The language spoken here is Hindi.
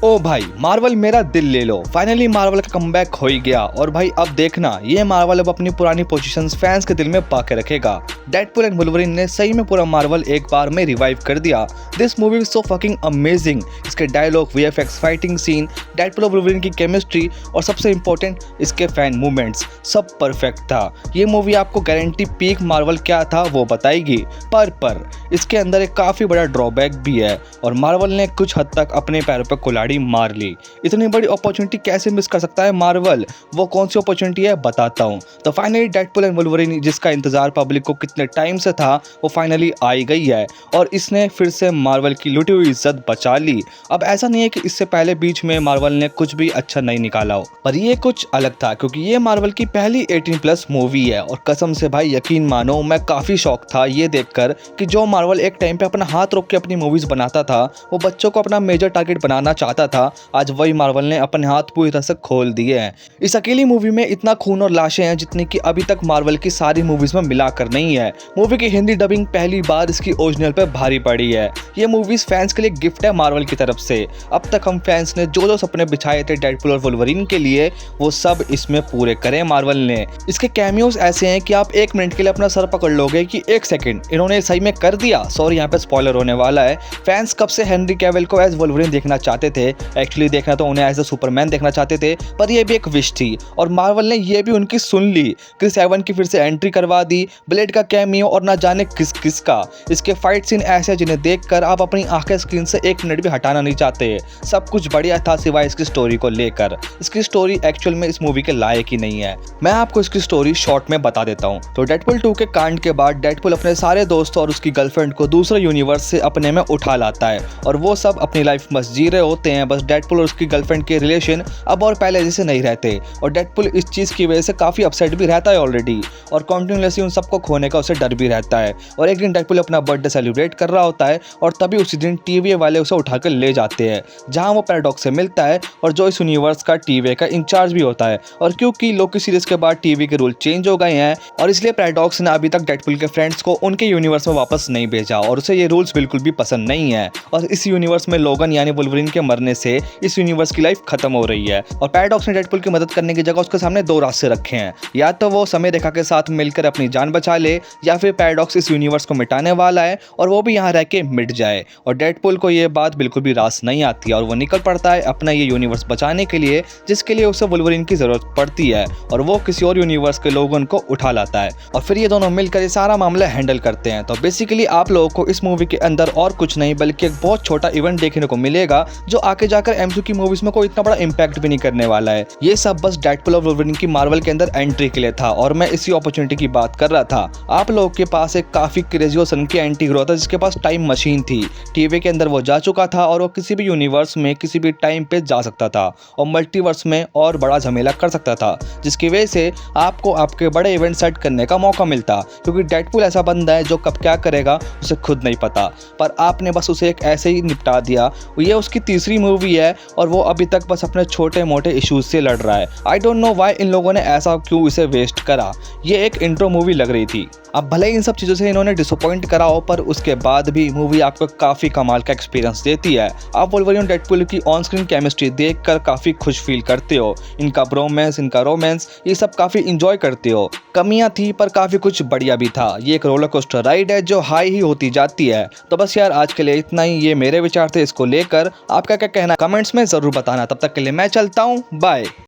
ओ भाई मार्वल मेरा दिल ले लो। फाइनली मार्वल का कमबैक हो ही गया और भाई अब देखना ये मार्वल अब अपनी पुरानी पोजीशंस फैंस के दिल में पाके रखेगा। डेडपूल एंड वुल्वरीन ने सही में पूरा मार्वल एक बार में रिवाइव कर दिया। This movie is so fucking amazing. इसके dialogue, VFX, fighting scene, Deadpool और वुल्वरीन की केमिस्ट्री और सबसे इंपॉर्टेंट इसके फैन मूवमेंट्स सब परफेक्ट था। ये मूवी आपको गारंटी पीक मार्वल क्या था वो बताएगी। पर इसके अंदर एक काफी बड़ा ड्रॉबैक भी है और मार्वल ने कुछ हद तक अपने पैरों पर कुल्हाड़ी मार ली। इतनी बड़ी अपॉर्चुनिटी कैसे मिस कर सकता है मार्वल? वो कौन सी अपॉर्चुनिटी है बताता हूँ। तो फाइनली डेडपूल एंड वुल्वरीन जिसका इंतजार पब्लिक को कितने टाइम से था वो फाइनली आई गई है और इसने फिर से मार्वल की लुटी हुई इज्जत बचा ली। अब ऐसा नहीं है कि इससे पहले बीच में मार्वल ने कुछ भी अच्छा नहीं निकाला हो, पर ये कुछ अलग था क्योंकि ये मार्वल की पहली 18+ मूवी है और कसम से भाई यकीन मानो मैं काफी शौक था ये देखकर कि जो मार्वल एक टाइम पे अपना हाथ रोक के अपनी मूवीज बनाता था, वो बच्चों को अपना मेजर टारगेट बनाना चाहता था, आज वही मार्वल ने अपने हाथ पूरी तरह से खोल दिए हैं। इस अकेली मूवी में इतना खून और लाशें हैं जितनी कि अभी तक मार्वल की सारी मूवीज में मिलाकर नहीं है। मूवी की हिंदी डबिंग पहली बार इसकी ओरिजिनल पे भारी पड़ी है। ये मूवीज फैंस के लिए गिफ्ट है मार्वल की तरफ से। अब तक हम फैंस ने जो सपने बिछाए थे डेडपूल और वुल्वरीन के लिए वो सब इसमें पूरे करे मार्वल ने। इसके कैमियोज ऐसे हैं कि आप 1 मिनट के लिए अपना सर पकड़ लोगे कि 1 सेकंड इन्होंने सही में कर दिया। सॉरी यहाँ पे स्पॉइलर होने वाला है। फैंस कब से हेनरी कैविल को एज वुल्वरीन देखना चाहते थे, एक्चुअली देखना तो उन्हें एज अ सुपरमैन देखना चाहते थे, पर ये भी एक विश थी और मार्वल ने ये भी उनकी सुन ली। क्रिस एवंस की फिर से एंट्री करवा दी, ब्लेड का कैमियो और ना जाने किस किस का। इसके फाइट सीन ऐसे जिन्हें देखकर आप अपनी आंखें स्क्रीन से 1 मिनट भी हटाना नहीं चाहते। सब कुछ बढ़िया था सिवाय इसकी स्टोरी को लेकर। इसकी स्टोरी एक्चुअल में इस मूवी के लायक ही नहीं है। मैं आपको इसकी स्टोरी शॉर्ट में बता देता हूँ। तो डेडपूल 2 के कांड के बाद डेडपूल अपने सारे दोस्तों और उसकी गर्लफ्रेंड को दूसरे यूनिवर्स से अपने में उठा लाता है और वो सब अपनी लाइफ बस जी रहे होते हैं। बस डेडपूल और उसकी गर्लफ्रेंड के रिलेशन अब और पहले जैसे नहीं रहते और डेडपूल इस चीज की वजह से काफी अपसेट भी रहता है ऑलरेडी और कॉन्टिन्यूसली उन सबको खोने का उसे डर भी रहता है। और एक दिन डेडपूल अपना बर्थडे सेलिब्रेट कर रहा होता है और तभी उसी दिन टीवीए वाले उसे उठाकर ले जाते हैं जहां वो पैराडॉक्स से मिलता है और जो इस यूनिवर्स का टीवीए का इंचार्ज भी होता है। और क्योंकि लोकी सीरीज के बाद टीवी के रूल चेंज हो गए हैं और इसलिए पैराडॉक्स ने अभी तक डेडपूल के फ्रेंड्स को उनके यूनिवर्स में वापस नहीं भेजा और उसे ये रूल्स बिल्कुल भी पसंद नहीं है। और इस यूनिवर्स में लोगन यानी वुल्वरीन के मरने से इस यूनिवर्स की लाइफ खत्म हो रही है और पैराडॉक्स ने डेडपूल की मदद करने की जगह उसके सामने 2 रास्ते रखे हैं। या तो वो समय रेखा के साथ मिलकर अपनी जान बचा ले या फिर पैराडॉक्स इस यूनिवर्स को मिटाने वाला है और वो भी यहाँ रह के मिट जाए। और डेडपूल को ये बात बिल्कुल भी रास नहीं आती है और वो निकल पड़ता है अपना ये यूनिवर्स बचाने के लिए जिसके लिए उसे वुल्वरीन की जरूरत पड़ती है और वो किसी और यूनिवर्स के लोगों को उठा लाता है और फिर ये दोनों मिलकर ये सारा मामला हैंडल करते हैं। तो बेसिकली आप लोगों को इस मूवी के अंदर और कुछ नहीं बल्कि एक बहुत छोटा इवेंट देखने को मिलेगा जो आगे जाकर एमसीयू की मूवीज में कोई इतना बड़ा इंपैक्ट भी नहीं करने वाला है। ये सब बस डेडपूल और वुल्वरीन की मार्वल के अंदर एंट्री के लिए था और मैं इसी अपॉर्चुनिटी की बात कर रहा था। आप लोगों के पास एक काफी क्रेजी और सन की एंटी हीरो था जिसके पास टाइम मशीन थी। टीवी के अंदर वो जा चुका था और वो किसी भी यूनिवर्स में किसी भी टाइम पे जा सकता था और मल्टीवर्स में और बड़ा झमेला कर सकता था जिसकी वजह से आपको आपके बड़े इवेंट सेट करने का मौका मिलता क्योंकि डेडपूल ऐसा बंदा है जो कब क्या करेगा उसे खुद नहीं पता, पर आपने बस उसे एक ऐसे ही निपटा दिया। ये उसकी तीसरी मूवी है और वो अभी तक बस अपने छोटे मोटे इश्यूज से लड़ रहा है। I don't know why in लोगों ने ऐसा क्यों इसे वेस्ट करा। ये एक इंट्रो मूवी लग रही थी। अब भले इन सब चीज़ों से इन्होंने डिसअपॉइंट करा हो पर उसके बाद भी मूवी आपको काफ़ी कमाल का एक्सपीरियंस देती है। आप वुल्वरीन और डेडपूल की ऑन स्क्रीन केमिस्ट्री देखकर काफ़ी खुश फील करते हो। इनका ब्रोमेंस, इनका रोमांस, ये सब काफ़ी इंजॉय करते हो। कमियां थी पर काफ़ी कुछ बढ़िया भी था। ये एक रोलर कोस्टर राइड है जो हाई ही होती जाती है। तो बस यार आज के लिए इतना ही। ये मेरे विचार थे इसको लेकर। आपका क्या कहना कमेंट्स में ज़रूर बताना। तब तक के लिए मैं चलता हूँ, बाय।